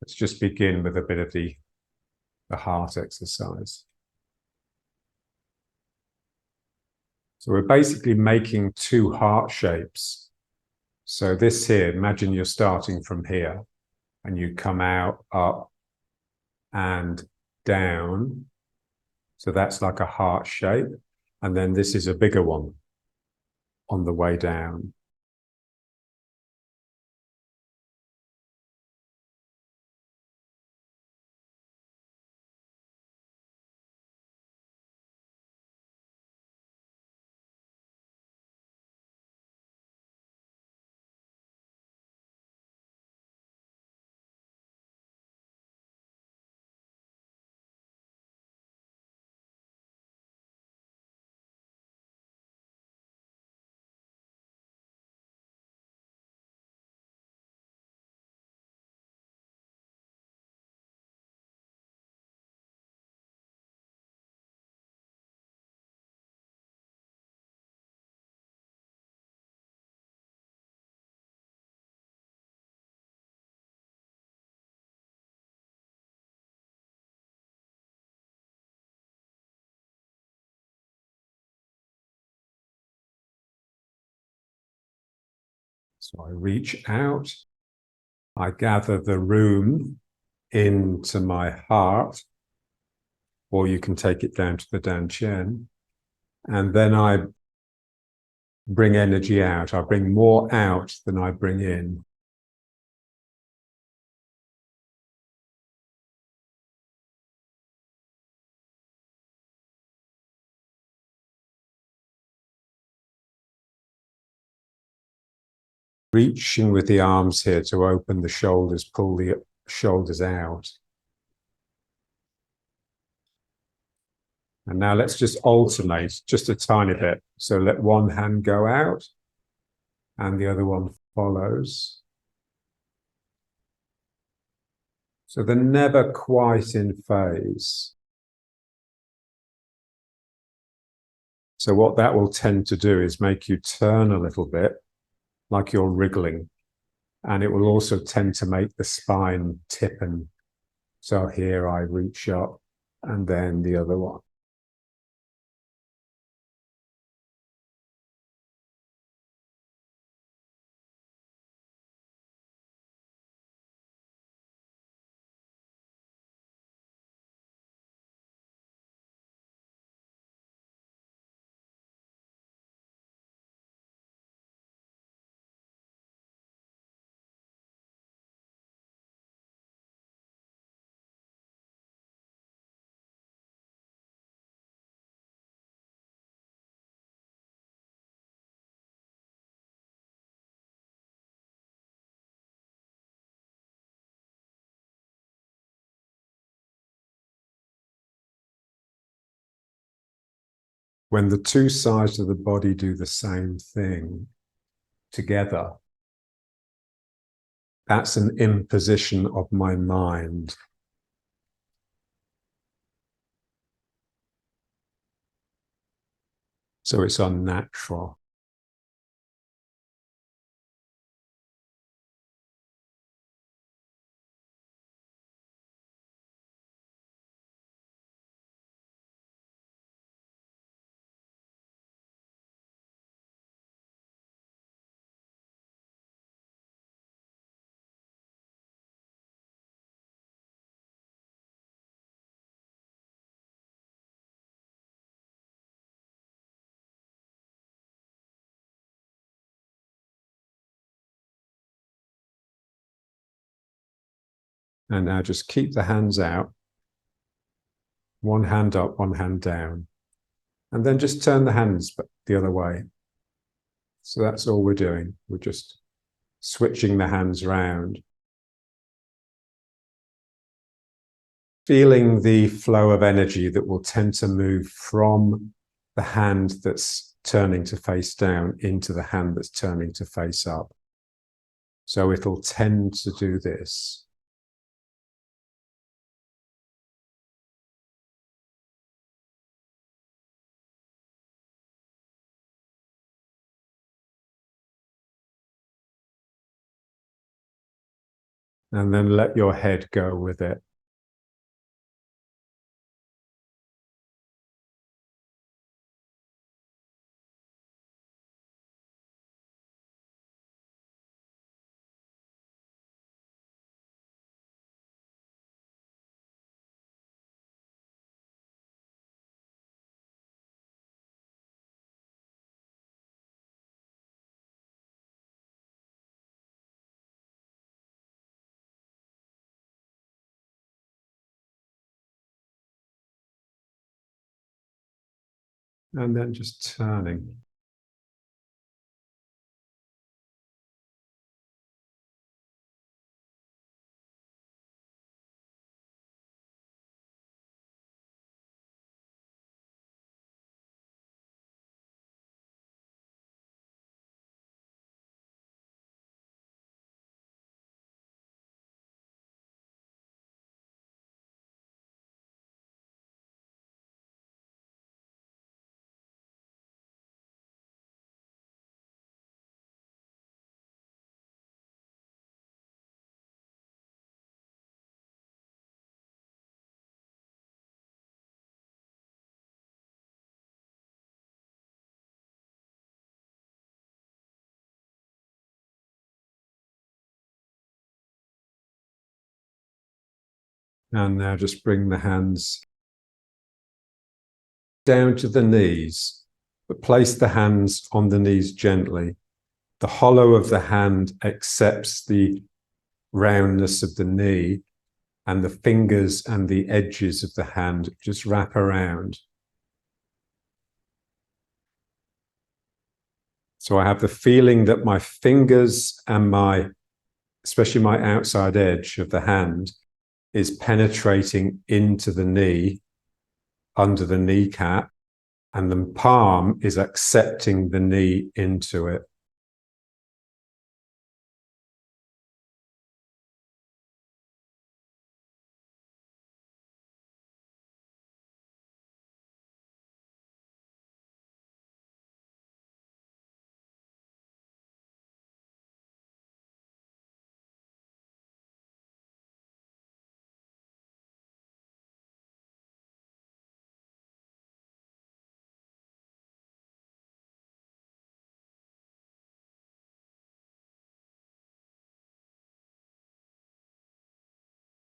Let's just begin with a bit of the heart exercise. So we're basically making two heart shapes. So this here, imagine you're starting from here and you come out, up and down. So that's like a heart shape. And then this is a bigger one on the way down. So I reach out, I gather the room into my heart, or you can take it down to the dantian, and then I bring energy out. I bring more out than I bring in. Reaching with the arms here to open the shoulders, pull the shoulders out. And now let's just alternate just a tiny bit. So let one hand go out and the other one follows. So they're never quite in phase. So what that will tend to do is make you turn a little bit, like you're wriggling. And it will also tend to make the spine tippen. So here I reach up and then the other one. When the two sides of the body do the same thing together, that's an imposition of my mind. So it's unnatural. And now just keep the hands out. One hand up, one hand down. And then just turn the hands the other way. So that's all we're doing. We're just switching the hands around. Feeling the flow of energy that will tend to move from the hand that's turning to face down into the hand that's turning to face up. So it'll tend to do this. and then let your head go with it. And then just turning. And now just bring the hands down to the knees, but place the hands on the knees gently. The hollow of the hand accepts the roundness of the knee, and the fingers and the edges of the hand just wrap around. So I have the feeling that my fingers and especially my outside edge of the hand is penetrating into the knee, under the kneecap, and the palm is accepting the knee into it.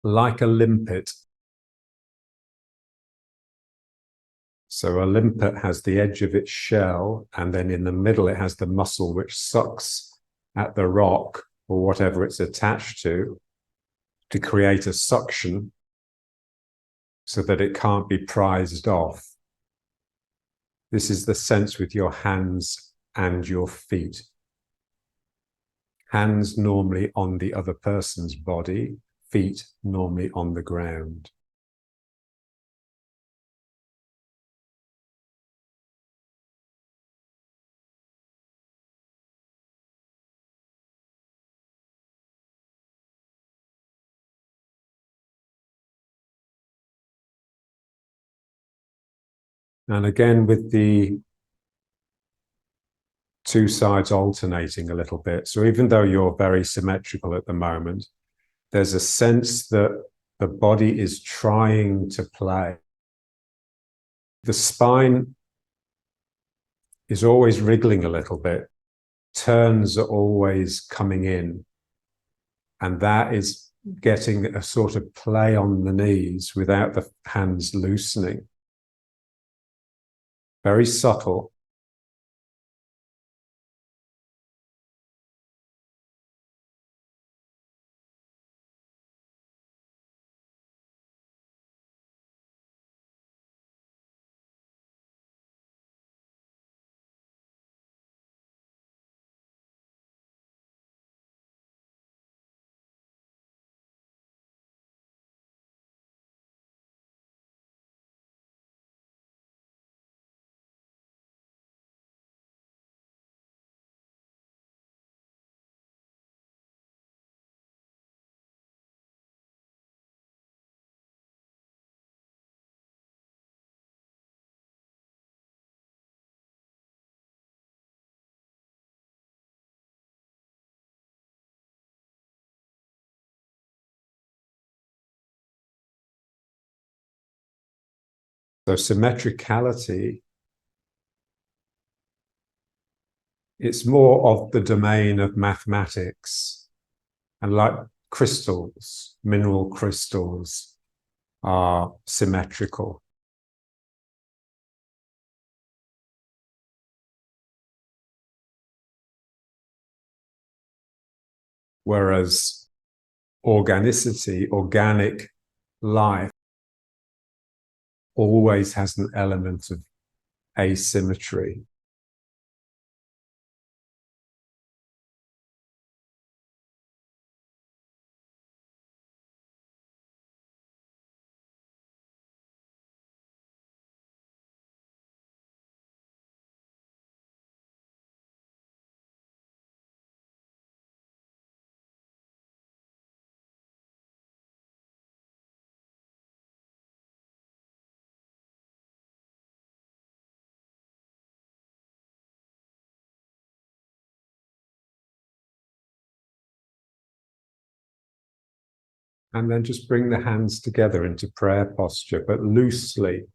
Like a limpet. So a limpet has the edge of its shell, and then in the middle it has the muscle which sucks at the rock or whatever it's attached to create a suction so that it can't be prized off. This is the sense with your hands and your feet. Hands normally on the other person's body, feet normally on the ground. And again, with the two sides alternating a little bit. So even though you're very symmetrical at the moment, there's a sense that the body is trying to play. The spine is always wriggling a little bit. Turns are always coming in. And that is getting a sort of play on the knees without the hands loosening. Very subtle. So symmetricality, it's more of the domain of mathematics, and like crystals, mineral crystals are symmetrical. Whereas organicity, organic life, always has an element of asymmetry. And then just bring the hands together into prayer posture, but loosely.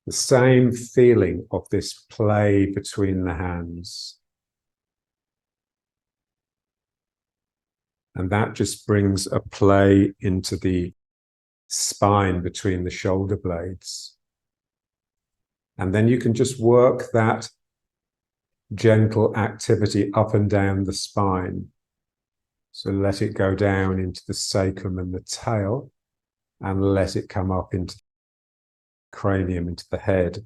The same feeling of this play between the hands. And that just brings a play into the spine between the shoulder blades. And then you can just work that gentle activity up and down the spine. So let it go down into the sacrum and the tail, and let it come up into the cranium, into the head.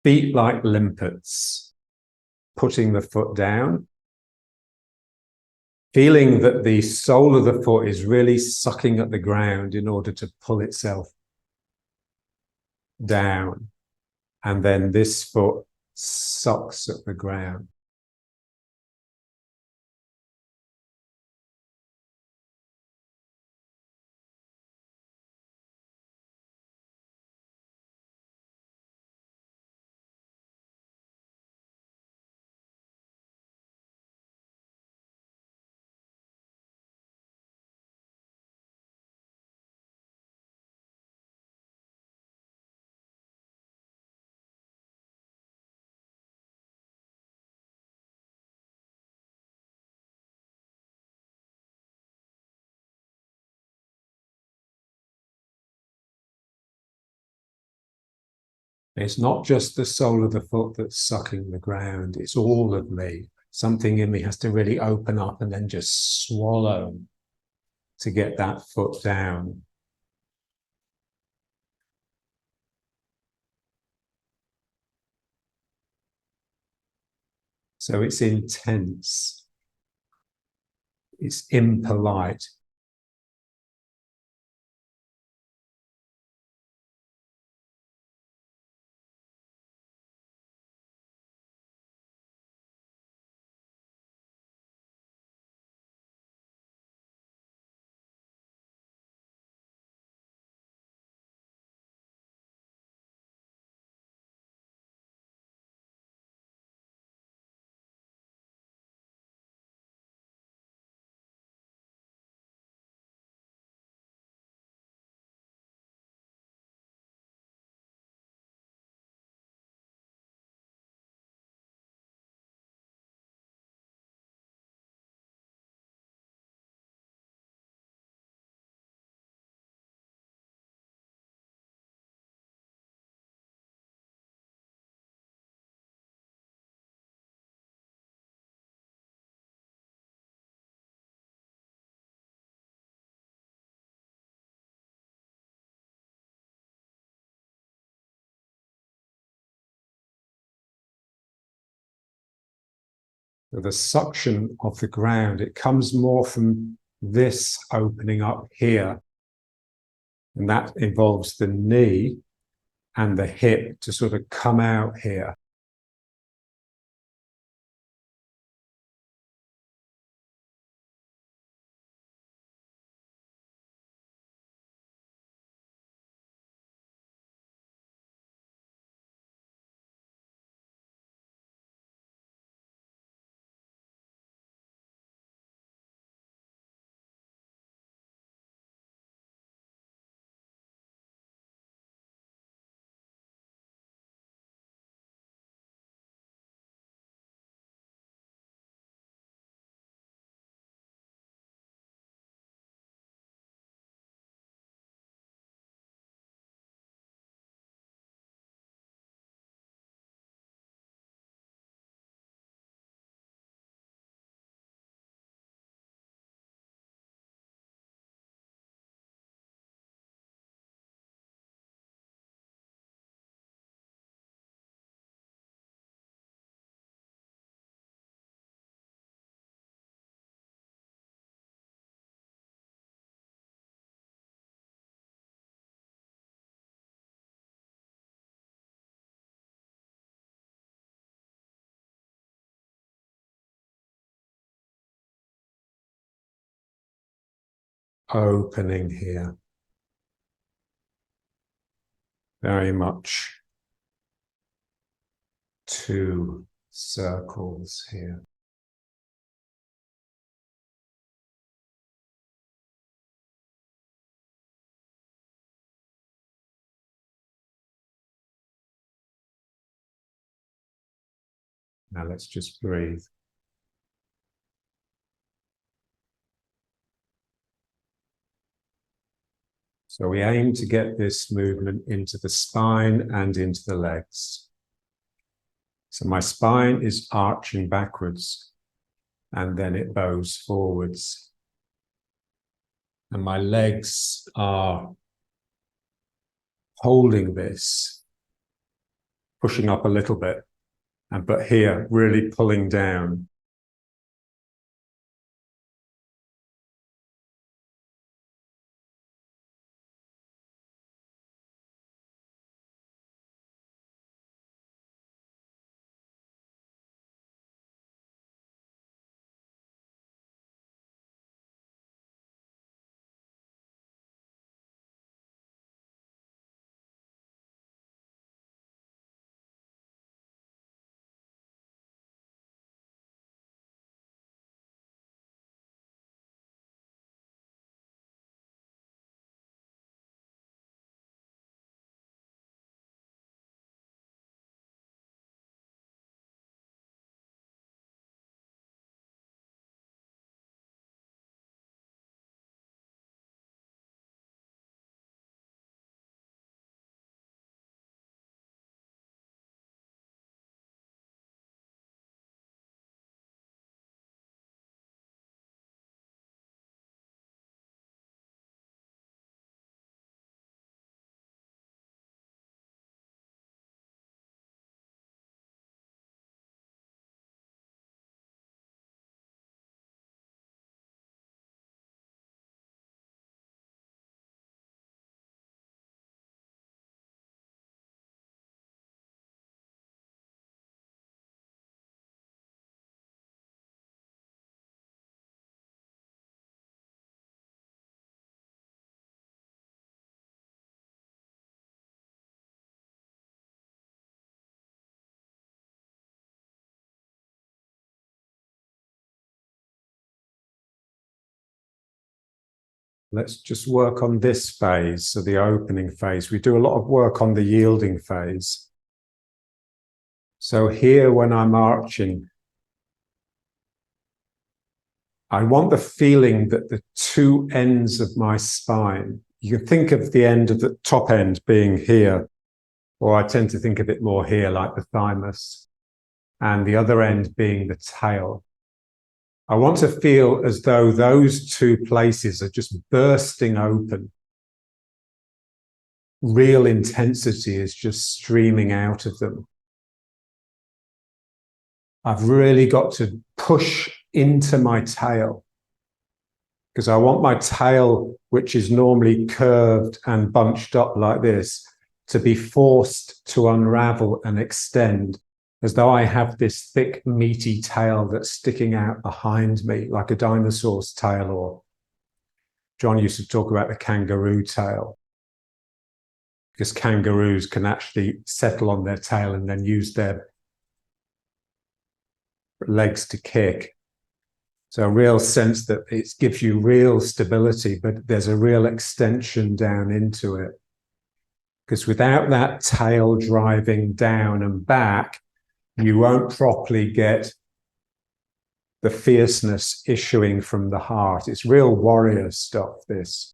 Feet like limpets, putting the foot down, feeling that the sole of the foot is really sucking at the ground in order to pull itself down. And then this foot sucks at the ground. It's not just the sole of the foot that's sucking the ground, it's all of me. Something in me has to really open up and then just swallow to get that foot down. So it's intense, it's impolite, The suction of the ground, it comes more from this opening up here. And that involves the knee and the hip to sort of come out here. Opening here. Very much 2 circles here. Now let's just breathe. So we aim to get this movement into the spine and into the legs. So my spine is arching backwards and then it bows forwards. And my legs are holding this, pushing up a little bit, but here really pulling down. Let's just work on this phase, so the opening phase. We do a lot of work on the yielding phase. So here, when I'm arching, I want the feeling that the 2 ends of my spine, you can think of the end of the top end being here, or I tend to think of it more here, like the thymus, and the other end being the tail. I want to feel as though those 2 places are just bursting open. Real intensity is just streaming out of them. I've really got to push into my tail, because I want my tail, which is normally curved and bunched up like this, to be forced to unravel and extend, as though I have this thick, meaty tail that's sticking out behind me, like a dinosaur's tail, or John used to talk about the kangaroo tail, because kangaroos can actually settle on their tail and then use their legs to kick. So a real sense that it gives you real stability, but there's a real extension down into it. Because without that tail driving down and back, you won't properly get the fierceness issuing from the heart. It's real warrior stuff, this.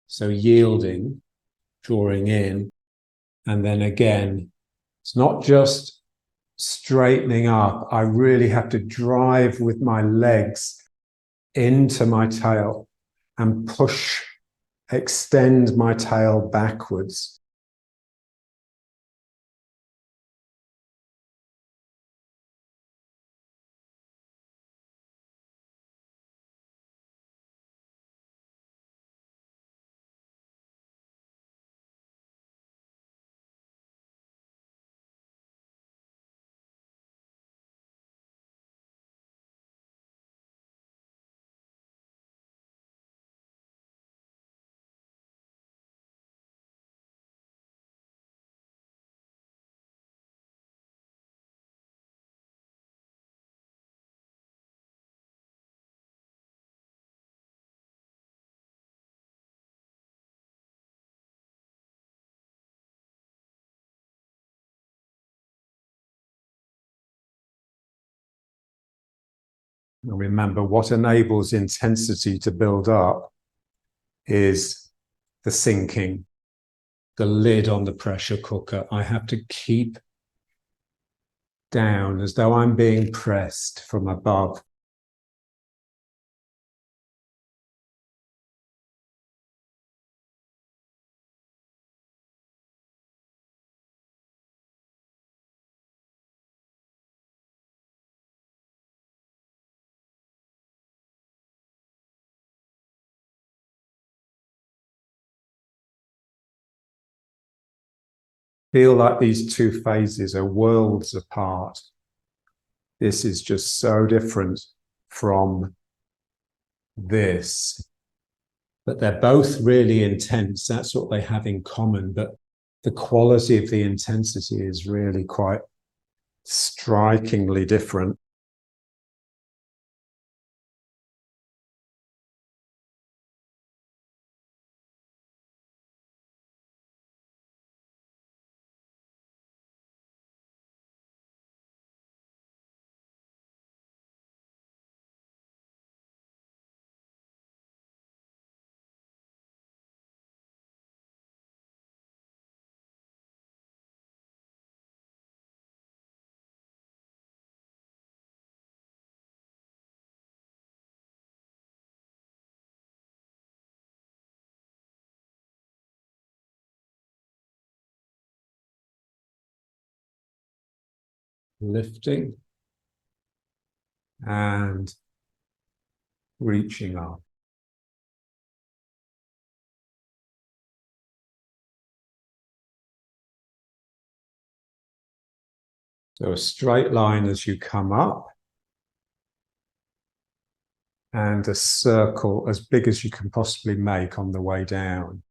So yielding, drawing in, and then again, it's not just straightening up. I really have to drive with my legs into my tail and push, extend my tail backwards. And remember, what enables intensity to build up is the sinking, the lid on the pressure cooker. I have to keep down as though I'm being pressed from above. Feel like these two phases are worlds apart. This is just so different from this. But they're both really intense. That's what they have in common. But the quality of the intensity is really quite strikingly different. Lifting and reaching up. So a straight line as you come up, and a circle as big as you can possibly make on the way down.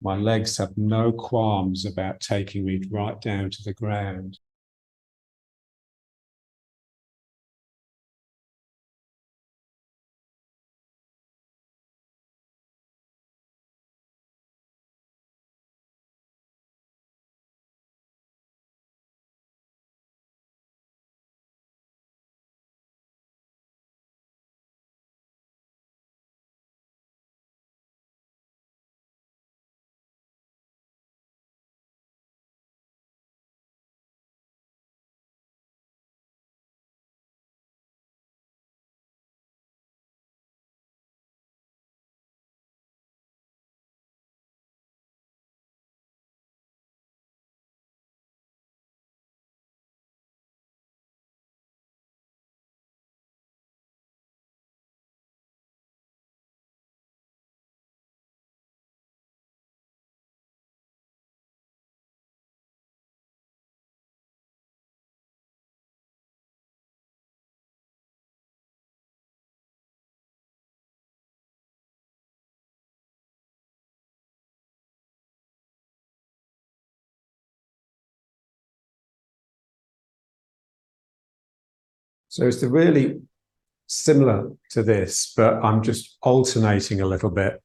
My legs have no qualms about taking me right down to the ground. So it's really similar to this, but I'm just alternating a little bit.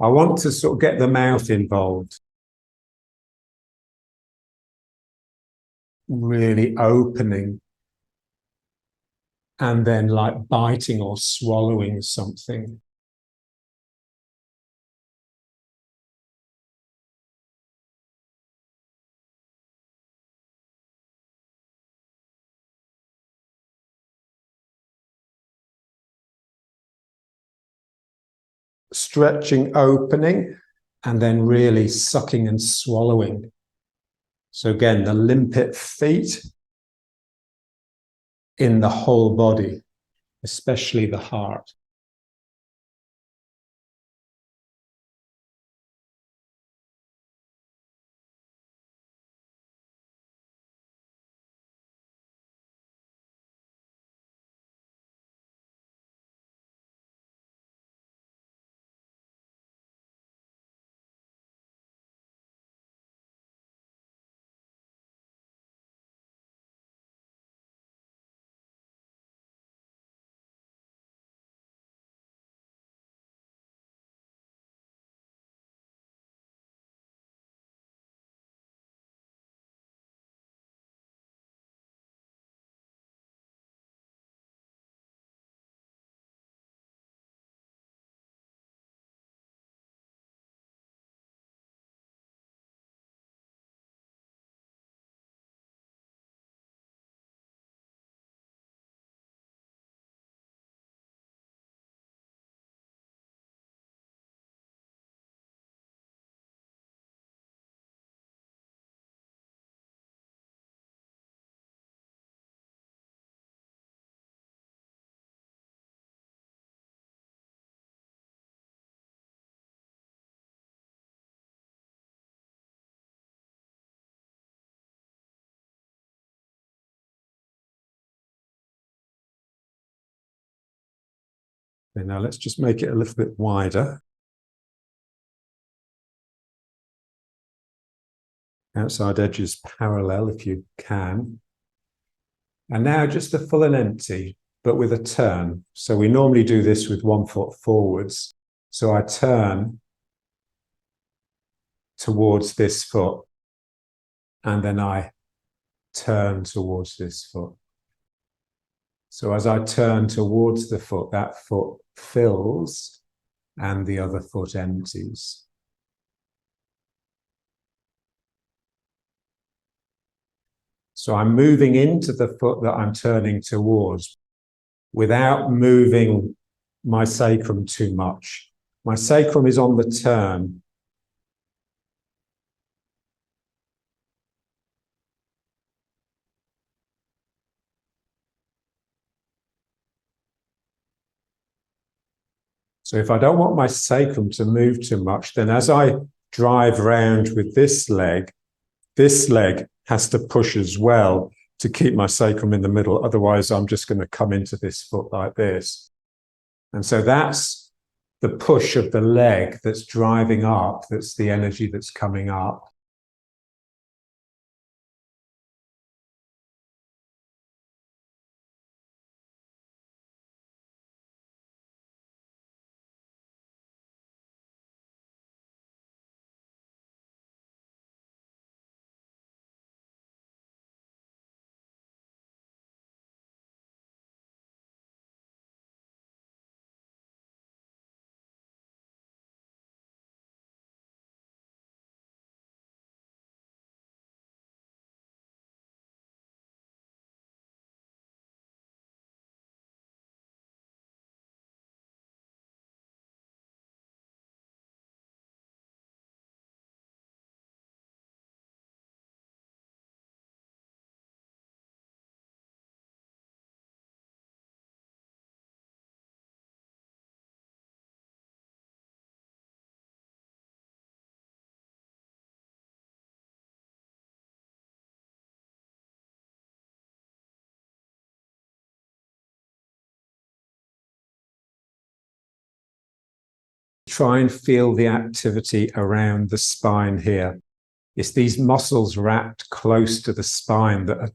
I want to sort of get the mouth involved. Really opening and then like biting or swallowing something. Stretching, opening, and then really sucking and swallowing. So again, the limpet feet in the whole body, especially the heart. And now let's just make it a little bit wider. Outside edges parallel if you can. And now just the full and empty, but with a turn. So we normally do this with 1 foot forwards. So I turn towards this foot, and then I turn towards this foot. So as I turn towards the foot, that foot fills and the other foot empties. So I'm moving into the foot that I'm turning towards without moving my sacrum too much. My sacrum is on the turn. So if I don't want my sacrum to move too much, then as I drive round with this leg has to push as well to keep my sacrum in the middle. Otherwise, I'm just going to come into this foot like this. And so that's the push of the leg that's driving up. That's the energy that's coming up. Try and feel the activity around the spine here. It's these muscles wrapped close to the spine that are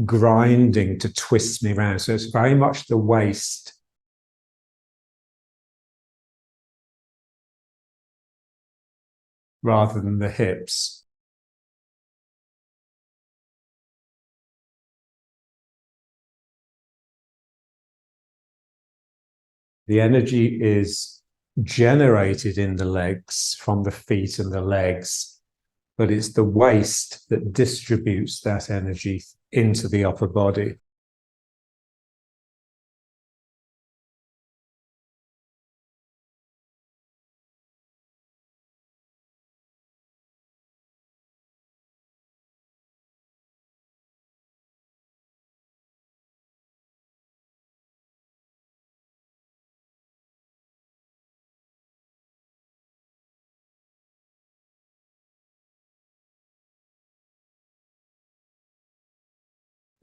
grinding to twist me around. So it's very much the waist rather than the hips. The energy is generated in the legs from the feet and the legs, but it's the waist that distributes that energy into the upper body.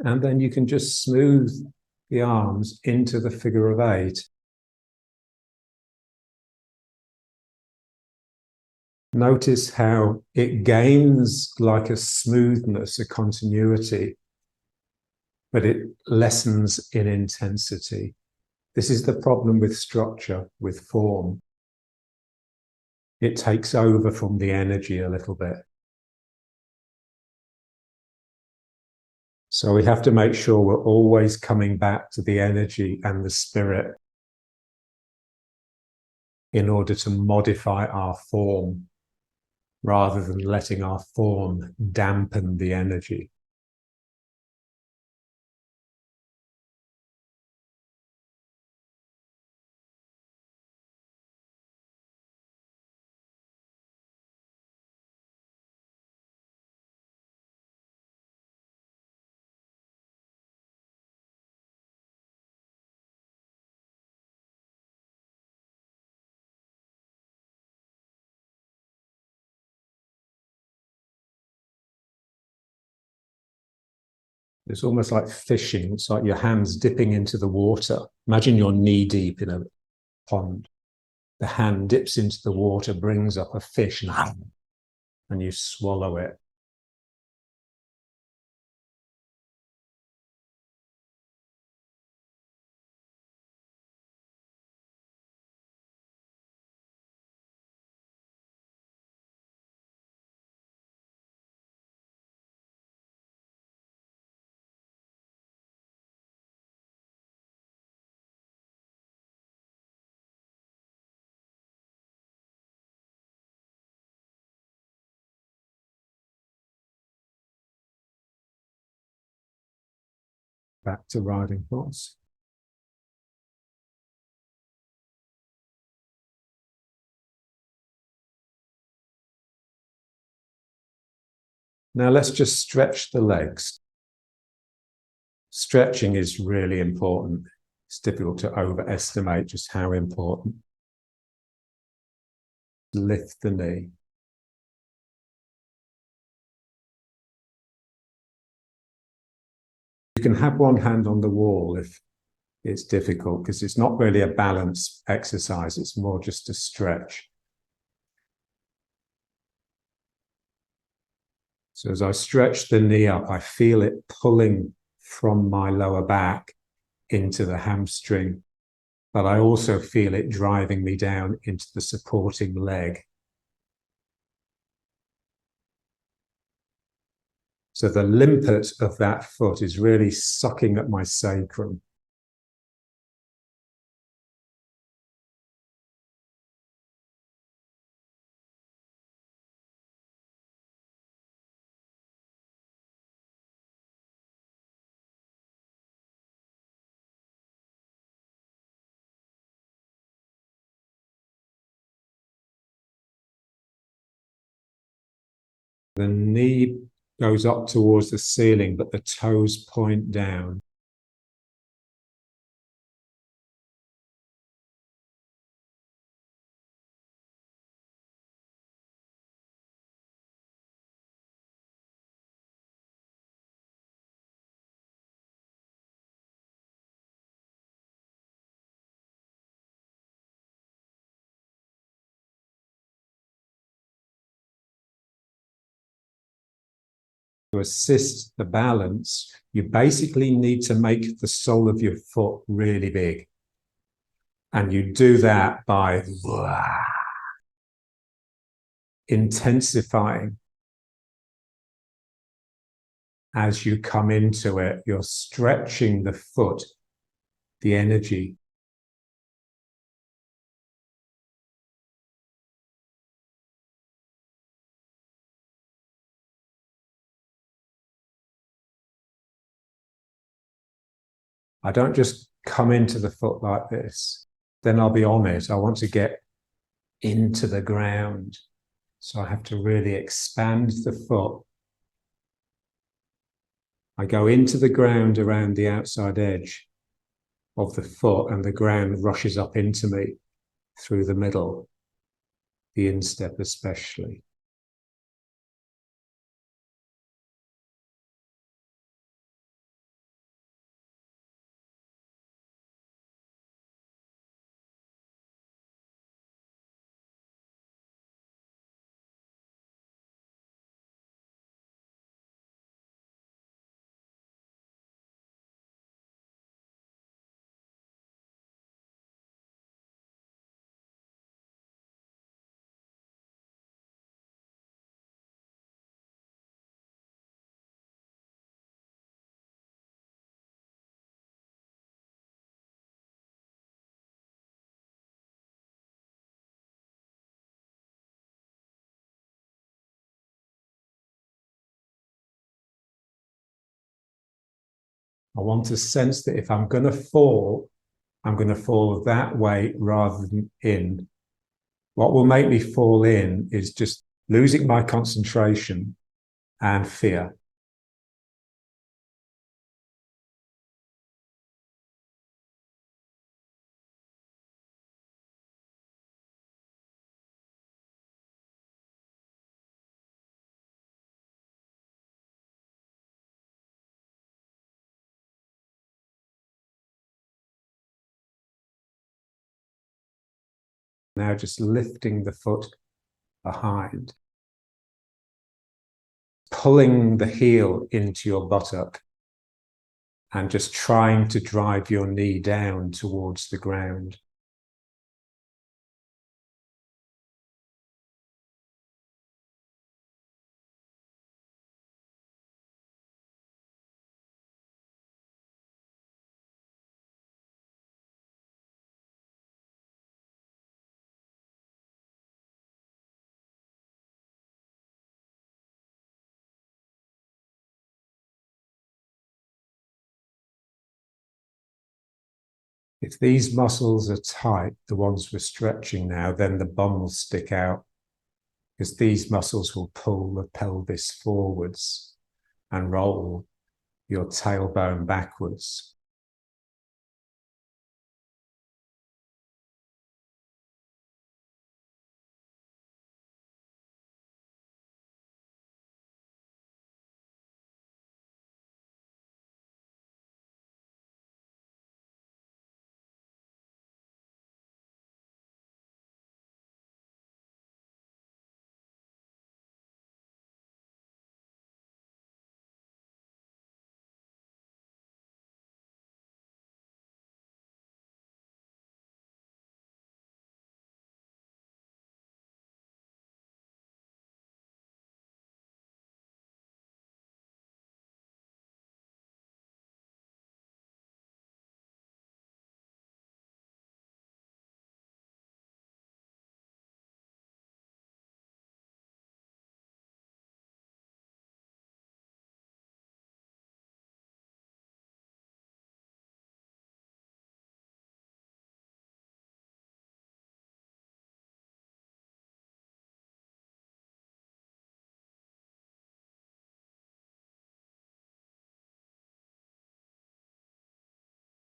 And then you can just smooth the arms into the figure of 8. Notice how it gains like a smoothness, a continuity, but it lessens in intensity. This is the problem with structure, with form. It takes over from the energy a little bit. So we have to make sure we're always coming back to the energy and the spirit in order to modify our form, rather than letting our form dampen the energy. It's almost like fishing. It's like your hands dipping into the water. Imagine you're knee deep in a pond. The hand dips into the water, brings up a fish, and you swallow it. Back to riding horse. Now let's just stretch the legs. Stretching is really important. It's difficult to overestimate just how important. Lift the knee. You can have one hand on the wall if it's difficult, because it's not really a balance exercise. It's more just a stretch. So as I stretch the knee up, I feel it pulling from my lower back into the hamstring, but I also feel it driving me down into the supporting leg. So the limpet of that foot is really sucking at my sacrum. The knee goes up towards the ceiling, but the toes point down. To assist the balance, you basically need to make the sole of your foot really big. And you do that by intensifying as you come into it. You're stretching the foot, the energy. I don't just come into the foot like this. Then I'll be on it. I want to get into the ground. So I have to really expand the foot. I go into the ground around the outside edge of the foot, and the ground rushes up into me through the middle, the instep especially. I want to sense that if I'm going to fall, I'm going to fall that way rather than in. What will make me fall in is just losing my concentration and fear. Now just lifting the foot behind, pulling the heel into your buttock, and just trying to drive your knee down towards the ground. If these muscles are tight, the ones we're stretching now, then the bum will stick out, because these muscles will pull the pelvis forwards and roll your tailbone backwards.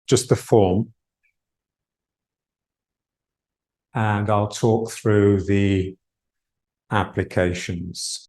Just the form. And I'll talk through the applications.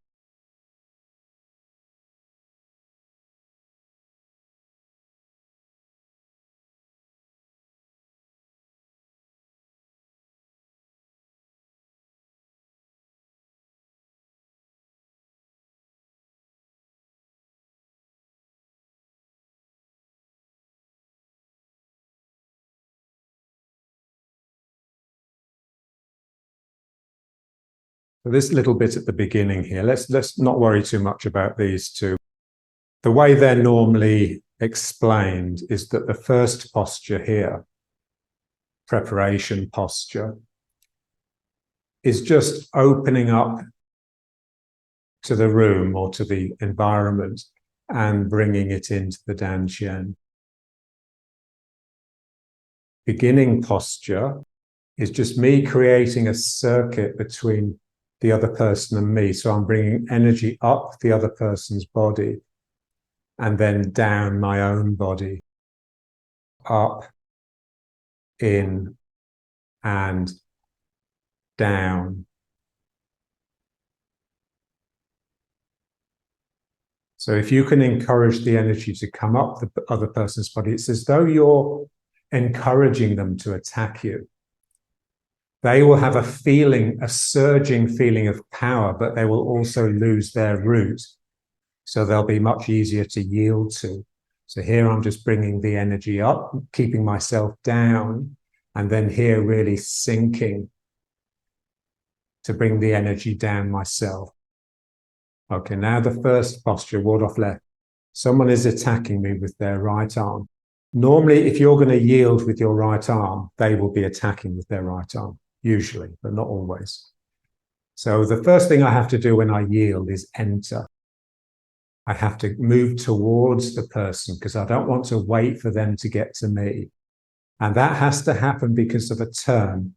So this little bit at the beginning here, let's not worry too much about these two. The way they're normally explained is that the first posture here, preparation posture, is just opening up to the room or to the environment and bringing it into the Dantian. Beginning posture is just me creating a circuit between the other person and me. So I'm bringing energy up the other person's body and then down my own body, up, in, and down. So if you can encourage the energy to come up the other person's body, it's as though you're encouraging them to attack you. They will have a feeling, a surging feeling of power, but they will also lose their root. So they'll be much easier to yield to. So here I'm just bringing the energy up, keeping myself down, and then here really sinking to bring the energy down myself. Okay, now the first posture, ward off left. Someone is attacking me with their right arm. Normally, if you're going to yield with your right arm, they will be attacking with their right arm, usually, but not always. So the first thing I have to do when I yield is enter. I have to move towards the person because I don't want to wait for them to get to me. And that has to happen because of a turn.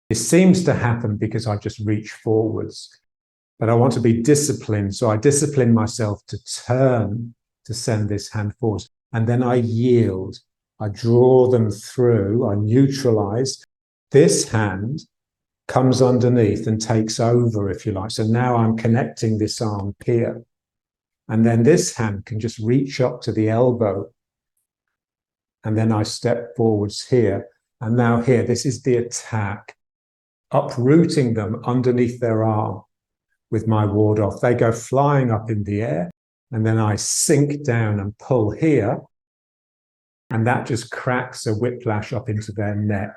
It seems to happen because I just reach forwards. But I want to be disciplined. So I discipline myself to turn to send this hand forward. And then I yield. I draw them through. I neutralize. This hand comes underneath and takes over, if you like. So now I'm connecting this arm here. And then this hand can just reach up to the elbow. And then I step forwards here. And now here, this is the attack. Uprooting them underneath their arm. With my ward off, they go flying up in the air, and then I sink down and pull here, and that just cracks a whiplash up into their neck.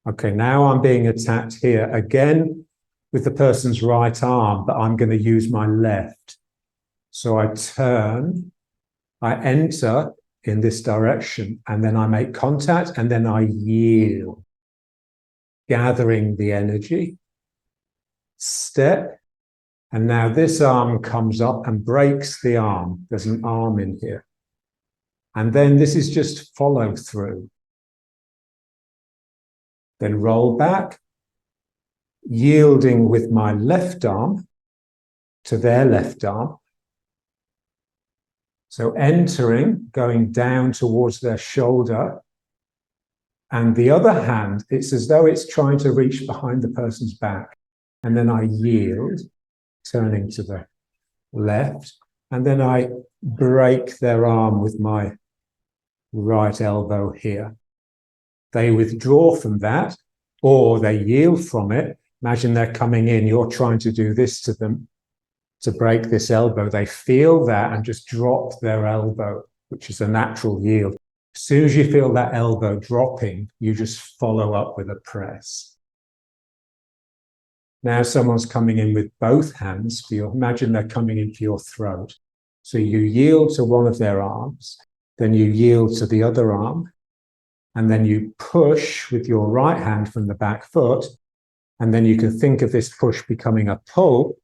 Okay, now I'm being attacked here again with the person's right arm, but I'm going to use my left. So I turn, I enter in this direction, and then I make contact, and then I yield, gathering the energy. Step, and now this arm comes up and breaks the arm. There's an arm in here. And then this is just follow through. Then roll back, yielding with my left arm to their left arm. So entering, going down towards their shoulder. And the other hand, it's as though it's trying to reach behind the person's back. And then I yield, turning to the left. And then I break their arm with my right elbow here. They withdraw from that, or they yield from it. Imagine they're coming in. You're trying to do this to them to break this elbow. They feel that and just drop their elbow, which is a natural yield. As soon as you feel that elbow dropping, you just follow up with a press. Now someone's coming in with both hands for your, imagine they're coming in for your throat. So you yield to one of their arms, then you yield to the other arm, and then you push with your right hand from the back foot, and then you can think of this push becoming a pull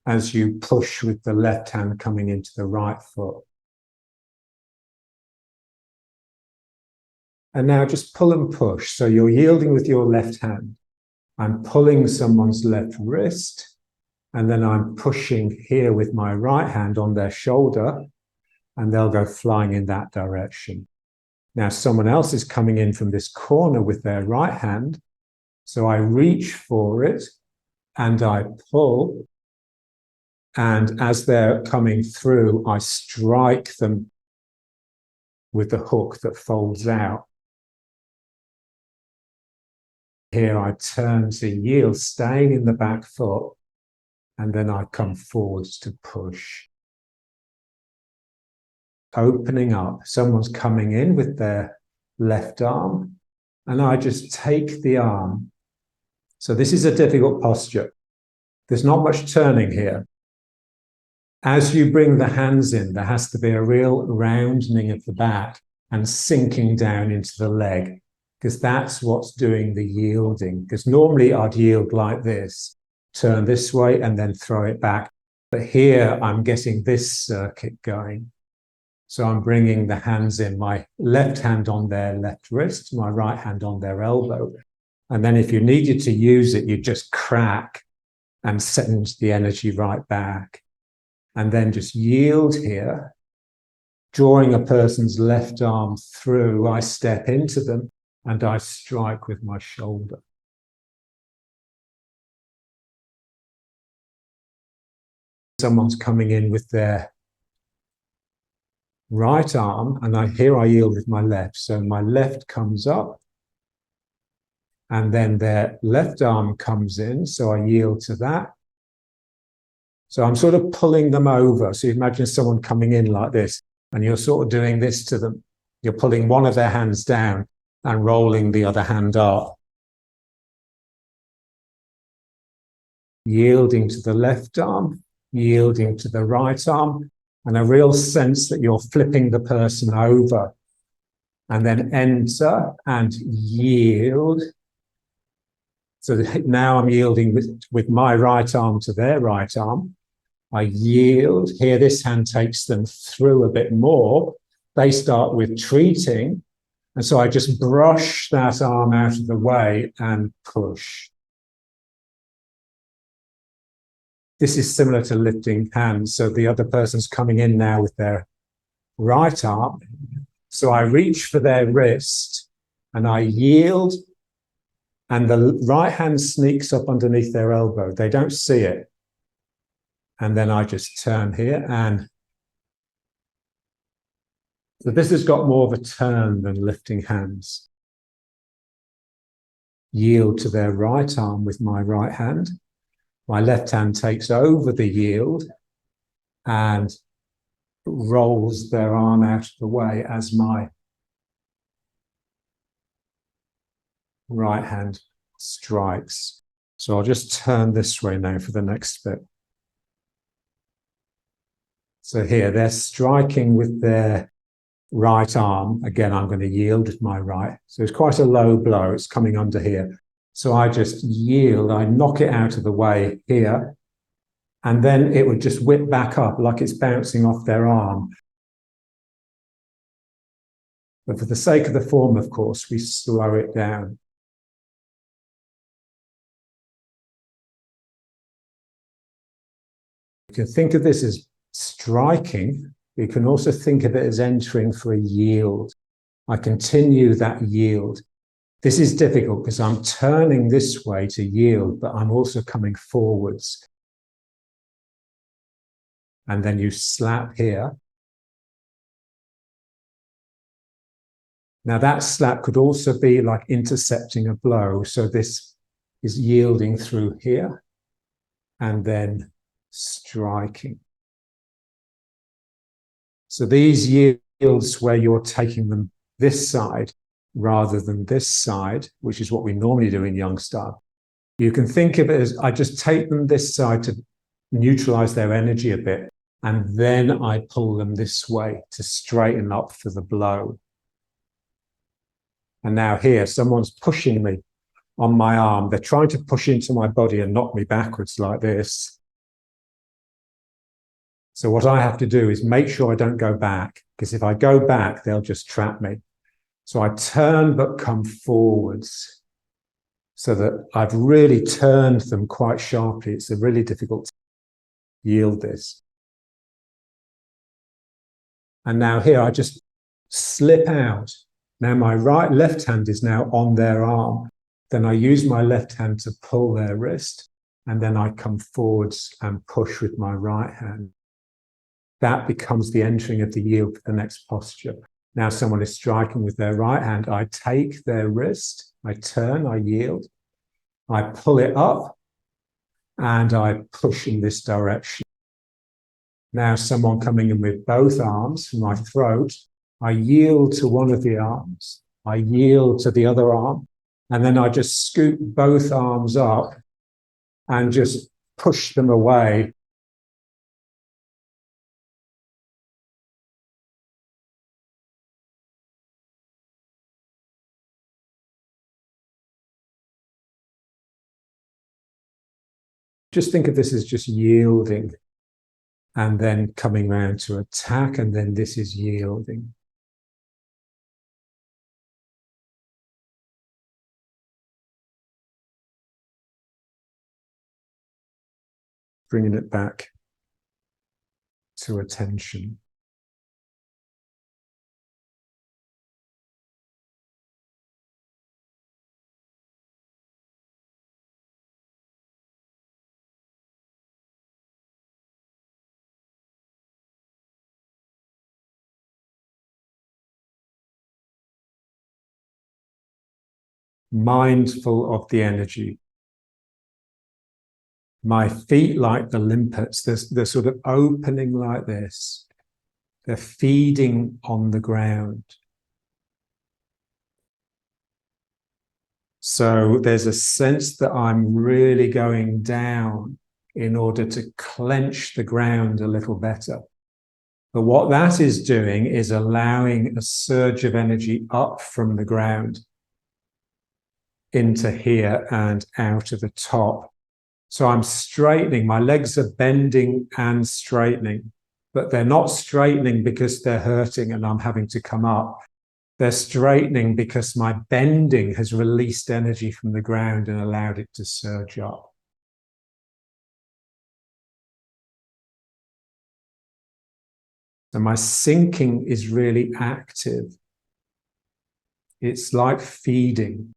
as you push with the left hand coming into the right foot. And now just pull and push. So you're yielding with your left hand. I'm pulling someone's left wrist, and then I'm pushing here with my right hand on their shoulder, and they'll go flying in that direction. Now someone else is coming in from this corner with their right hand, so I reach for it, and I pull, and as they're coming through, I strike them with the hook that folds out. Here I turn to yield, staying in the back foot, and then I come forwards to push. Opening up, someone's coming in with their left arm, and I just take the arm. So this is a difficult posture. There's not much turning here. As you bring the hands in, there has to be a real rounding of the back and sinking down into the leg, because that's what's doing the yielding. Because normally I'd yield like this, turn this way and then throw it back. But here I'm getting this circuit going. So I'm bringing the hands in, my left hand on their left wrist, my right hand on their elbow. And then if you needed to use it, you just crack and send the energy right back. And then just yield here, drawing a person's left arm through. I step into them and I strike with my shoulder. Someone's coming in with their right arm, and I yield with my left. So my left comes up, and then their left arm comes in, so I yield to that. So I'm sort of pulling them over. So you imagine someone coming in like this, and you're sort of doing this to them. You're pulling one of their hands down and rolling the other hand up. Yielding to the left arm, yielding to the right arm, and a real sense that you're flipping the person over. And then enter and yield. So now I'm yielding with my right arm to their right arm. I yield. Here, this hand takes them through a bit more. They start retreating. And so I just brush that arm out of the way and push. This is similar to lifting hands. So the other person's coming in now with their right arm. So I reach for their wrist and I yield, and the right hand sneaks up underneath their elbow. They don't see it. And then I just turn here, and so this has got more of a turn than lifting hands. Yield to their right arm with my right hand. My left hand takes over the yield and rolls their arm out of the way as my right hand strikes. So I'll just turn this way now for the next bit. So here they're striking with their right arm. Again, I'm going to yield with my right. So it's quite a low blow. It's coming under here. So I just yield, I knock it out of the way here, and then it would just whip back up like it's bouncing off their arm. But for the sake of the form, of course, we slow it down. You can think of this as striking. You can also think of it as entering for a yield. I continue that yield. This is difficult because I'm turning this way to yield, but I'm also coming forwards. And then you slap here. Now that slap could also be like intercepting a blow. So this is yielding through here and then striking. So these yields where you're taking them this side rather than this side, which is what we normally do in young style, you can think of it as I just take them this side to neutralize their energy a bit, and then I pull them this way to straighten up for the blow. And now here, someone's pushing me on my arm. They're trying to push into my body and knock me backwards like this. So what I have to do is make sure I don't go back, because if I go back, they'll just trap me. So I turn but come forwards so that I've really turned them quite sharply. It's really difficult to yield this. And now here I just slip out. Now my left hand is now on their arm. Then I use my left hand to pull their wrist, and then I come forwards and push with my right hand. That becomes the entering of the yield for the next posture. Now someone is striking with their right hand. I take their wrist, I turn, I yield, I pull it up, and I push in this direction. Now someone coming in with both arms from my throat, I yield to one of the arms, I yield to the other arm, and then I just scoop both arms up and just push them away. Just think of this as just yielding and then coming round to attack, and then this is yielding. Bringing it back to attention. Mindful of the energy. My feet, like the limpets, they're sort of opening like this. They're feeding on the ground. So there's a sense that I'm really going down in order to clench the ground a little better. But what that is doing is allowing a surge of energy up from the ground into here and out of the top. So I'm straightening, my legs are bending and straightening, but they're not straightening because they're hurting and I'm having to come up. They're straightening because my bending has released energy from the ground and allowed it to surge up. So my sinking is really active. It's like feeding,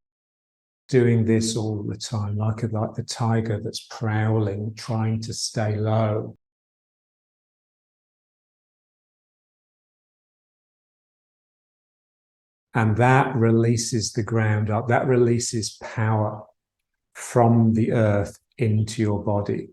doing this all the time, like the tiger that's prowling, trying to stay low. And that releases the ground up. That releases power from the earth into your body.